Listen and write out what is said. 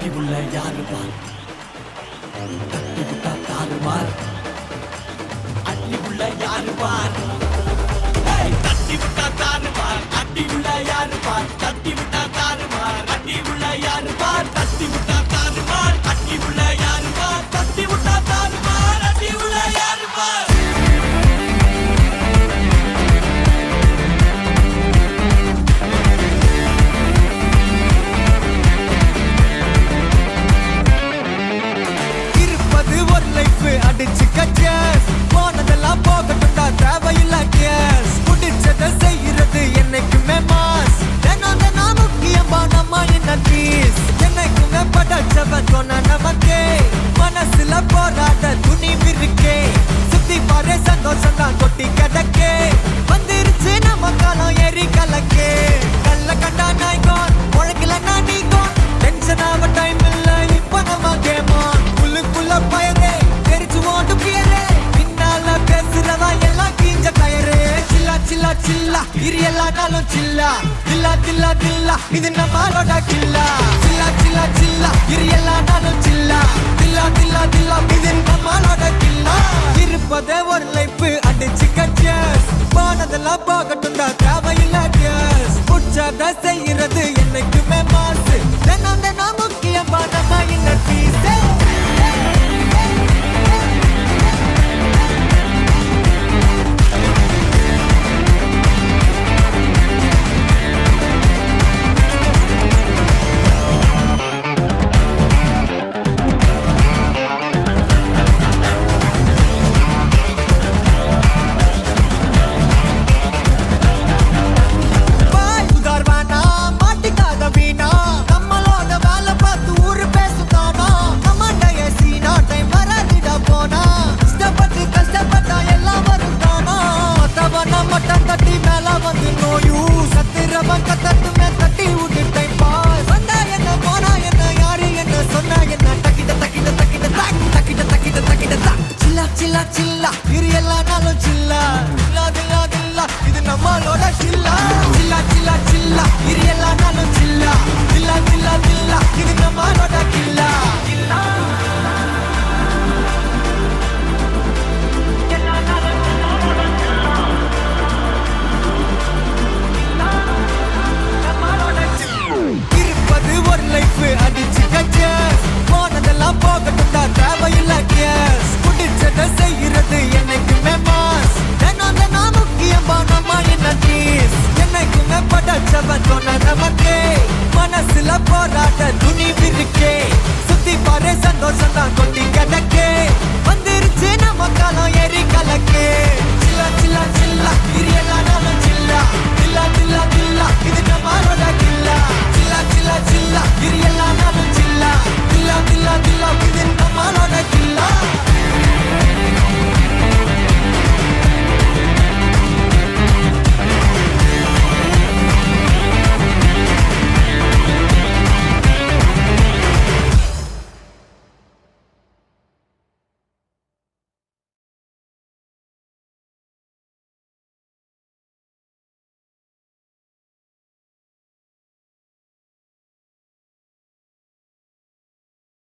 அடி உள்ள யாரு பார் தட்டி விட்டா தாறுமார் அடி உள்ள யாரு பார் தட்டி விட்டா தாறுமார் அடி உள்ள யாரு பார் தட்டி விட்டா தாறுமார் அடி உள்ள யாரு பார் தட்டி விட்டா தாறுமார் அடி உள்ள யாரு பார் தட்டி விட்டா தாறுமார் அடி உள்ள யாரு பார் அடிச்சு கச்சஸ் போனதெல்லாம் போகட்டும்டா தேவையில்ல கேஸ் புடிச்சத செய்யறது என்னைக்குமே மாஸ் தினம் முக்கியமா நம்ம என்ன பீஸ் என்னைக்குமே படைச்சவன் சொன்ன நமக்கே மனசுல போராட துணிவு இருக்கே சுத்தி பாரு சந்தோஷம் தான் கொட்டி கிடக்கே வந்துருச்சு நம்ம காலம் ஏறி கலக்கே கல்ல கண்டா நாய்கோன் உழைக்கலன்னா நீங்கோன் டென்ஷன் ஆக டைம் இல்ல இப்ப நம்ம கேமான் உள்ளுக்குள்ள பயரே பின்னால பேசுறவா எல்லாம் கீஞ்ச கயரே சில்லா சில்லா சில்லா இரு எல்லா நாளும் சில்லா தில்லா தில்லா தில்லா இது நம்மளோட கில்லா சில்லா சில்லா சில்லா இரு எல்லா நாளும் சில்லா தில்லா தில்லா தில்லா இது நம்மளோட கில்லா இருப்பதே ஒரு லைஃப் அடிச்சு கச்சஸ் போனதெல்லாம் போகட்டும் தான் தேவையில்ல கேஸ் உற்சாக செய்யறது என்னைக்குமே மாசு தினம் முக்கியமா நம்ம என்ன பீஸே சில்லா இரு எல்லா நாளும் சில்லா தில்லா தில்லா தில்லா இது நம்மளோட சில்லா சில்லா சில்லா சில்லா இரு எல்லா நாளும் சில்லா தில்லா தில்லா தில்லா இது நம்மளோட கில்லா இருப்பது ஒரு லைஃப் அடிச்சு கச்சஸ் போனதெல்லாம் போகட்டும் தான் தேவையில்ல கேஸ் புடிச்சத செய்யறது என்னைக்குமே மாஸ் தினம் முக்கியமா நம்ம என்ன பீஸ் என்னைக்குமே படைச்சவன் சொன்ன நமக்கே மனசுல போராட்ட துணிவு இருக்கே சுத்தி பாரு சந்தோஷம் தான் கொட்டி கிடக்கே வந்துருச்சு நம்ம காலம் ஏறி கலக்கே சில்லா சில்லா